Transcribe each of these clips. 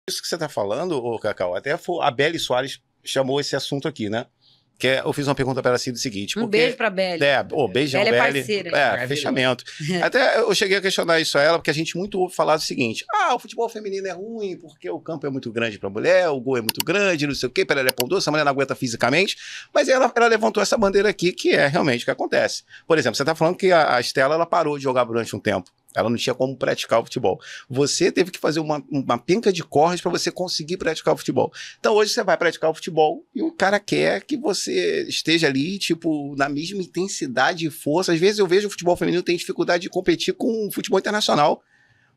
Isso que você tá falando, ô Cacau, até a Beli Soares chamou esse assunto aqui, né? Eu fiz uma pergunta para ela assim do seguinte. Um beijo pra Beli. Beijão, Beli. Beli. É parceira. Fechamento. Até eu cheguei a questionar isso a ela, porque a gente muito ouve falar do seguinte: o futebol feminino é ruim, porque o campo é muito grande pra mulher, o gol é muito grande, não sei o quê, ela é pão essa mulher não aguenta fisicamente. Mas ela levantou essa bandeira aqui, que é realmente o que acontece. Por exemplo, você tá falando que a Estela, ela parou de jogar durante um tempo. Ela não tinha como praticar o futebol. Você teve que fazer uma penca de corres para você conseguir praticar o futebol. Então hoje você vai praticar o futebol e o cara quer que você esteja ali, tipo, na mesma intensidade e força. Às vezes eu vejo o futebol feminino tem dificuldade de competir com o futebol internacional.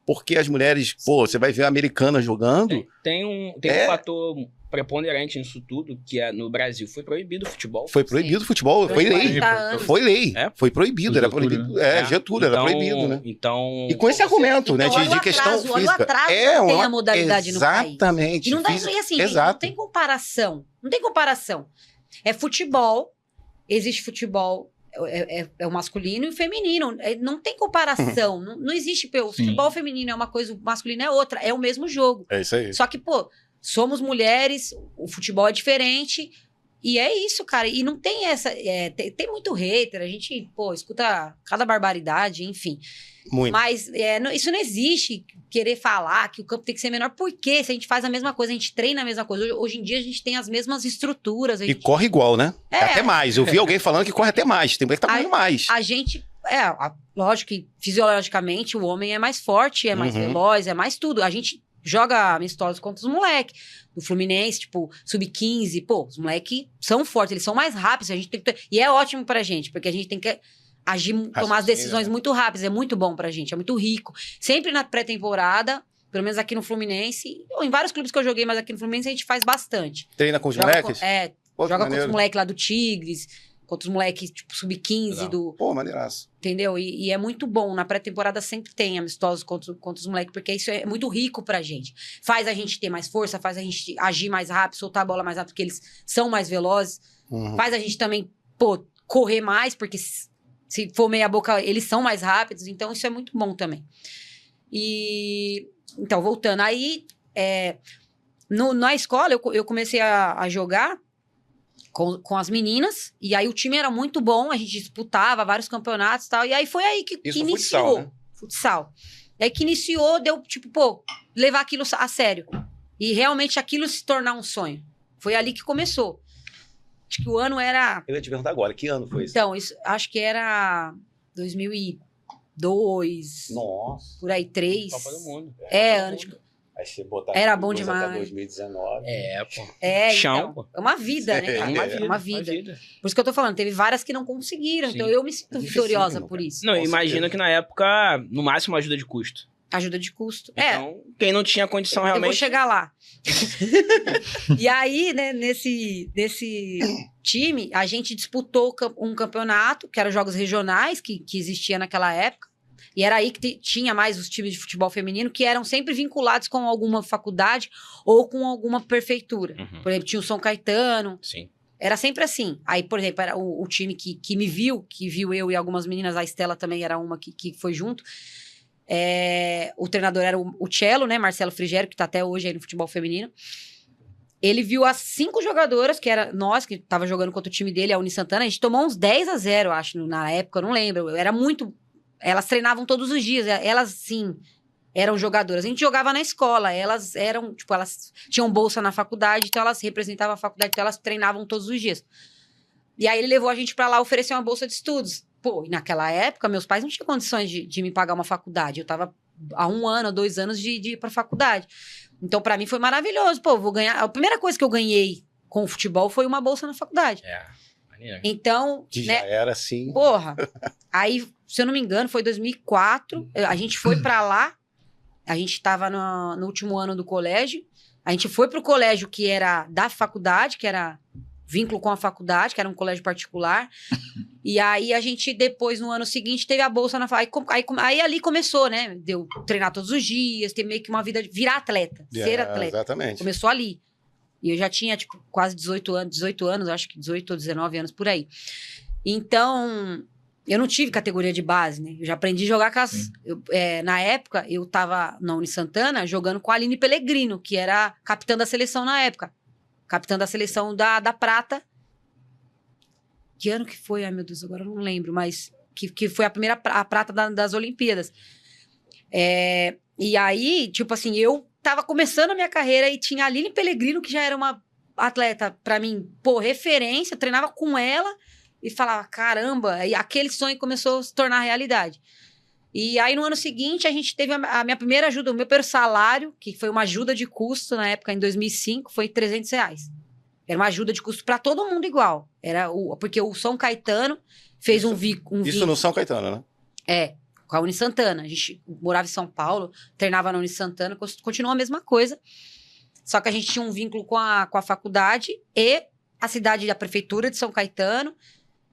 Porque as mulheres, você vai ver a americana jogando. Tem um fator preponderante nisso tudo, que no Brasil foi proibido o futebol. Foi proibido o futebol, foi lei. Foi lei. Foi proibido, era proibido. Getúlio, era proibido, né? Então, e com esse argumento, né, de questão física. Olha o atraso tem a modalidade no país. Exatamente. E não dá, e assim, gente, não tem comparação. Não tem comparação. É futebol, existe futebol... É o masculino e o feminino. Não tem comparação. Não existe. O futebol feminino é uma coisa, o masculino é outra. É o mesmo jogo. É isso aí. Só que, somos mulheres, o futebol é diferente. E é isso, cara. E não tem essa... tem muito hater. A gente, escuta cada barbaridade, enfim. Muito. Mas isso não existe, querer falar que o campo tem que ser menor. Por quê? Se a gente faz a mesma coisa, a gente treina a mesma coisa. Hoje em dia a gente tem as mesmas estruturas. E corre igual, né? Até mais. Eu vi alguém falando que corre até mais. Tem mulher que tá correndo mais. A gente... lógico que fisiologicamente o homem é mais forte, é mais veloz, é mais tudo. A gente joga amistosos contra os moleques. Do Fluminense, tipo, sub-15. Os moleques são fortes, eles são mais rápidos. A gente tem que... E é ótimo pra gente, porque a gente tem que... tomar as decisões muito rápidas, é muito bom pra gente, é muito rico. Sempre na pré-temporada, pelo menos aqui no Fluminense, ou em vários clubes que eu joguei, mas aqui no Fluminense a gente faz bastante. Treina com os moleques? Joga contra os moleques lá do Tigres, contra os moleques tipo sub-15 do... maneiraço. Entendeu? E é muito bom, na pré-temporada sempre tem amistosos contra os moleques, porque isso é muito rico pra gente. Faz a gente ter mais força, faz a gente agir mais rápido, soltar a bola mais rápido, porque eles são mais velozes. Faz a gente também, correr mais, porque... Se for meia boca, eles são mais rápidos. Então, isso é muito bom também. Então, voltando. Aí, na escola, eu comecei a jogar com as meninas. E aí, o time era muito bom. A gente disputava vários campeonatos e tal. E aí, foi aí que iniciou. Futsal, né? Futsal. E aí, que iniciou, deu, levar aquilo a sério. E realmente, aquilo se tornar um sonho. Foi ali que começou. Acho que o ano era... Eu ia te perguntar agora, que ano foi isso? Então, acho que era 2002. Nossa. Por aí, 3. Copa do Mundo. Ano de... Aí você botar era bom demais. Até 2019. Chão, então, é uma vida, né? É uma vida. Por isso que eu tô falando, teve várias que não conseguiram. Sim. Então, eu me sinto vitoriosa por isso. Não, imagina que na época, no máximo, ajuda de custo. Ajuda de custo. Então, quem não tinha condição realmente... Eu vou chegar lá. E aí, né, nesse time, a gente disputou um campeonato, que eram jogos regionais, que existia naquela época. E era aí que tinha mais os times de futebol feminino, que eram sempre vinculados com alguma faculdade ou com alguma prefeitura. Por exemplo, tinha o São Caetano. Sim. Era sempre assim. Aí, por exemplo, era o time que me viu, que viu eu e algumas meninas, a Estela também era uma que foi junto. O treinador era o Cello, né? Marcelo Frigério, que tá até hoje aí no futebol feminino. Ele viu as 5 jogadoras, que era nós, que tava jogando contra o time dele, a Uni Santana. A gente tomou uns 10-0, acho, na época, eu não lembro. Era muito... Elas treinavam todos os dias. Elas, sim, eram jogadoras. A gente jogava na escola. Elas eram, elas tinham bolsa na faculdade, então elas representavam a faculdade, então elas treinavam todos os dias. E aí ele levou a gente pra lá, ofereceu uma bolsa de estudos. E naquela época, meus pais não tinham condições de me pagar uma faculdade. Eu tava há 1 ano, 2 anos de ir pra faculdade. Então, pra mim, foi maravilhoso. Vou ganhar... A primeira coisa que eu ganhei com o futebol foi uma bolsa na faculdade. Maneiro. Então, que já era assim. Aí, se eu não me engano, foi 2004. A gente foi pra lá. A gente tava no último ano do colégio. A gente foi pro colégio que era da faculdade, que era... vínculo com a faculdade, que era um colégio particular. E aí, a gente, depois, no ano seguinte, teve a bolsa na faculdade. Aí ali começou, né? Deu treinar todos os dias, ter meio que uma vida... Virar atleta, ser atleta. Exatamente. Começou ali. E eu já tinha, quase 18 anos, acho que 18 ou 19 anos, por aí. Então, Eu não tive categoria de base, né? Eu já aprendi a jogar com as... na época, eu tava na Uni Santana jogando com a Aline Pellegrino, que era capitã da seleção na época. Capitã da seleção da Prata. Que ano que foi? Ai, meu Deus, agora eu não lembro, mas... Que foi a prata das Olimpíadas. E aí, tipo assim, eu tava começando a minha carreira e tinha a Aline Pellegrino, que já era uma atleta, pra mim, referência. Eu treinava com ela e falava, caramba, e aquele sonho começou a se tornar realidade. E aí, no ano seguinte, a gente teve a minha primeira ajuda, o meu primeiro salário, que foi uma ajuda de custo, na época, em 2005, foi R$300. Era uma ajuda de custo pra todo mundo igual. Porque o São Caetano fez um Isso no São Caetano, né? Com a Uni Santana. A gente morava em São Paulo, treinava na Uni Santana, continuou a mesma coisa. Só que a gente tinha um vínculo com a faculdade e a cidade da prefeitura de São Caetano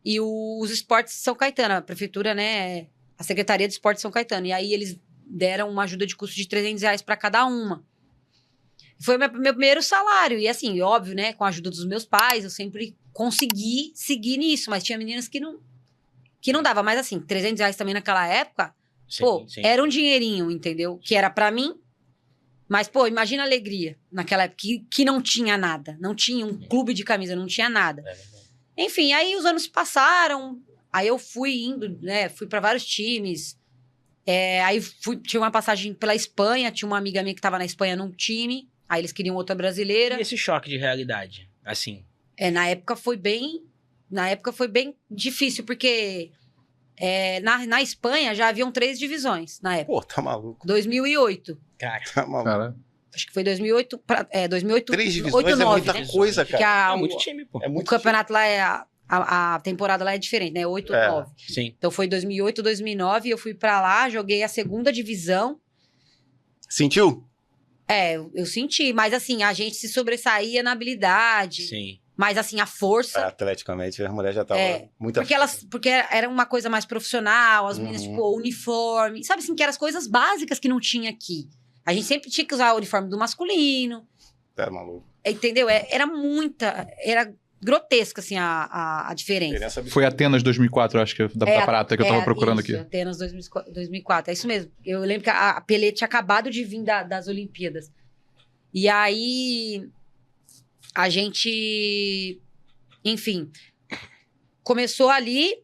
e os esportes de São Caetano. A prefeitura, né, a Secretaria de Esportes de São Caetano. E aí eles deram uma ajuda de custo de R$300 para cada uma. Foi meu primeiro salário. E assim, óbvio, né, com a ajuda dos meus pais, eu sempre consegui seguir nisso. Mas tinha meninas que não dava. Mas assim, R$300 também naquela época, sim. Era um dinheirinho, entendeu? Que era pra mim. Mas, imagina a alegria naquela época, que não tinha nada. Não tinha um clube de camisa, não tinha nada. Enfim, aí os anos passaram, aí eu fui indo, né? Fui pra vários times. Aí tinha uma passagem pela Espanha, tinha uma amiga minha que tava na Espanha num time, aí eles queriam outra brasileira. E esse choque de realidade, assim? Na época foi bem difícil, porque na Espanha já haviam 3 divisões na época. Pô, tá maluco. 2008. Cara, tá maluco. Cara. Acho que foi 2008. 2008 3 divisões 8, 9, é muita coisa, cara. É muito time, pô. O campeonato lá a temporada lá é diferente, né? 8 ou 9. Sim. Então foi 2008, 2009. Eu fui pra lá, joguei a 2ª divisão. Sentiu? Eu senti. Mas assim, a gente se sobressaía na habilidade. Sim. Mas assim, a força... Atleticamente, a mulher já tava muito... Porque era uma coisa mais profissional, as meninas, tipo, uniforme. Sabe assim, que eram as coisas básicas que não tinha aqui. A gente sempre tinha que usar o uniforme do masculino. Tá maluco. Entendeu? Era grotesca, assim, a diferença. Foi Atenas 2004, acho que da prata que eu tava procurando isso, aqui. Atenas 2004, é isso mesmo. Eu lembro que a Pelé tinha acabado de vir das Olimpíadas. E aí, a gente, enfim, começou ali,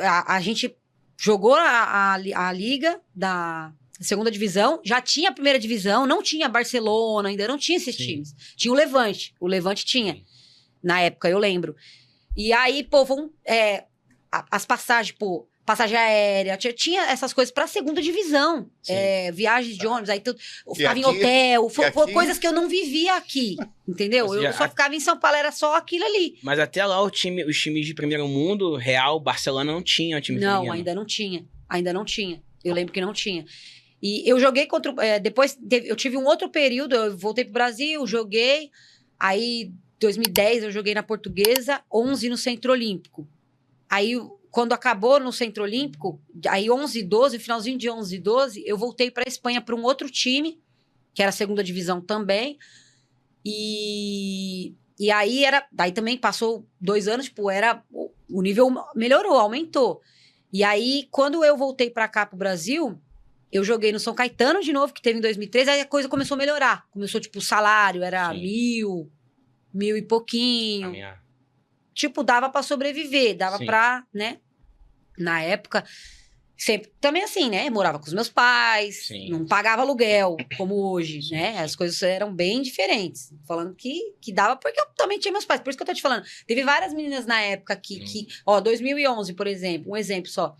a gente jogou a liga da 2ª divisão, já tinha a 1ª divisão, não tinha Barcelona, ainda não tinha esses times. Tinha o Levante tinha. Na época, eu lembro. E aí, as passagens, passagem aérea, tinha essas coisas pra 2ª divisão. Viagens de ônibus, aí tudo. Eu ficava em hotel, coisas que eu não vivia aqui, entendeu? Eu só ficava em São Paulo, era só aquilo ali. Mas até lá, os times de primeiro mundo, Real, Barcelona, não tinham time feminino. Não, ainda não tinha. Eu lembro que não tinha. E eu joguei contra... depois, eu tive um outro período, eu voltei pro Brasil, joguei, aí... 2010 eu joguei na Portuguesa, 11 no Centro Olímpico. Aí, quando acabou no Centro Olímpico, aí 11 e 12, finalzinho de 11 e 12, eu voltei para a Espanha para um outro time, que era a 2ª divisão também. E aí daí também passou 2 anos, o nível melhorou, aumentou. E aí, quando eu voltei para cá, pro Brasil, eu joguei no São Caetano de novo, que teve em 2013, aí a coisa começou a melhorar. Começou, o salário era 1.000 e pouquinho. Tipo, dava pra sobreviver, dava pra, né? Na época, sempre também assim, né? Morava com os meus pais, não pagava aluguel, como hoje, né? As coisas eram bem diferentes. Falando que dava, porque eu também tinha meus pais. Por isso que eu tô te falando. Teve várias meninas na época que 2011, por exemplo, um exemplo só.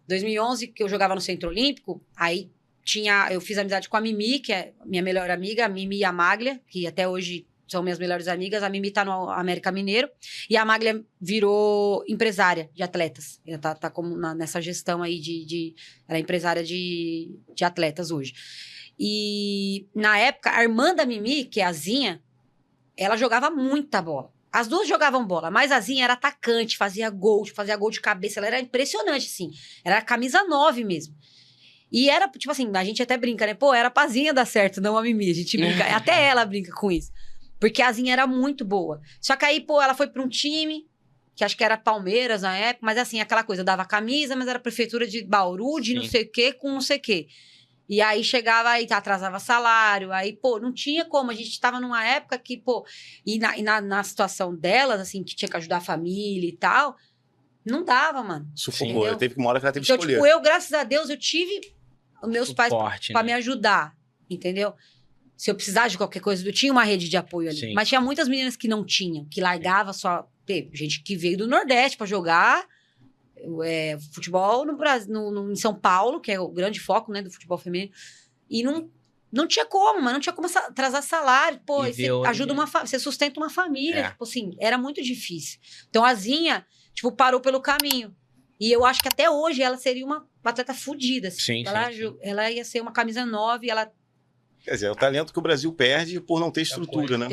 2011, que eu jogava no Centro Olímpico, aí eu fiz amizade com a Mimi, que é minha melhor amiga, a Mimi e a Maglia, que até hoje são minhas melhores amigas. A Mimi tá no América Mineiro e a Maglia virou empresária de atletas. Ela tá como nessa gestão aí ela é empresária de atletas hoje. E na época, a irmã da Mimi, que é a Zinha, ela jogava muita bola. As duas jogavam bola, mas a Zinha era atacante, fazia gol de cabeça. Ela era impressionante, assim. Era camisa 9 mesmo. E era, tipo assim, a gente até brinca, né? Era pra Zinha dar certo, não a Mimi. A gente brinca, até ela brinca com isso. Porque a Zinha era muito boa. Só que aí, ela foi pra um time que acho que era Palmeiras na época, mas assim, aquela coisa, eu dava camisa, mas era prefeitura de Bauru, de não sei o quê, com não sei o quê. E aí chegava aí, atrasava salário, aí, pô, não tinha como, a gente estava numa época que, pô, na situação delas, assim, que tinha que ajudar a família e tal, não dava, mano. Sufocou, entendeu? teve uma hora que ela teve que Então, escolher. tipo, eu, graças a Deus, eu tive os meus pais pra me ajudar, entendeu? Se eu precisasse de qualquer coisa, eu tinha uma rede de apoio ali. Sim. Mas tinha muitas meninas que não tinham, que largava só... Teve gente que veio do Nordeste pra jogar futebol no Brasil, em São Paulo, que é o grande foco, né, do futebol feminino, e não tinha como, mas não tinha como atrasar salário, pô, E você ajuda você sustenta uma família, tipo assim, era muito difícil. Então a Zinha, tipo, parou pelo caminho. E eu acho que até hoje ela seria uma atleta fodida. Assim. Sim, Ela ia ser uma camisa 9, ela... Quer dizer, é o talento que o Brasil perde por não ter estrutura, né?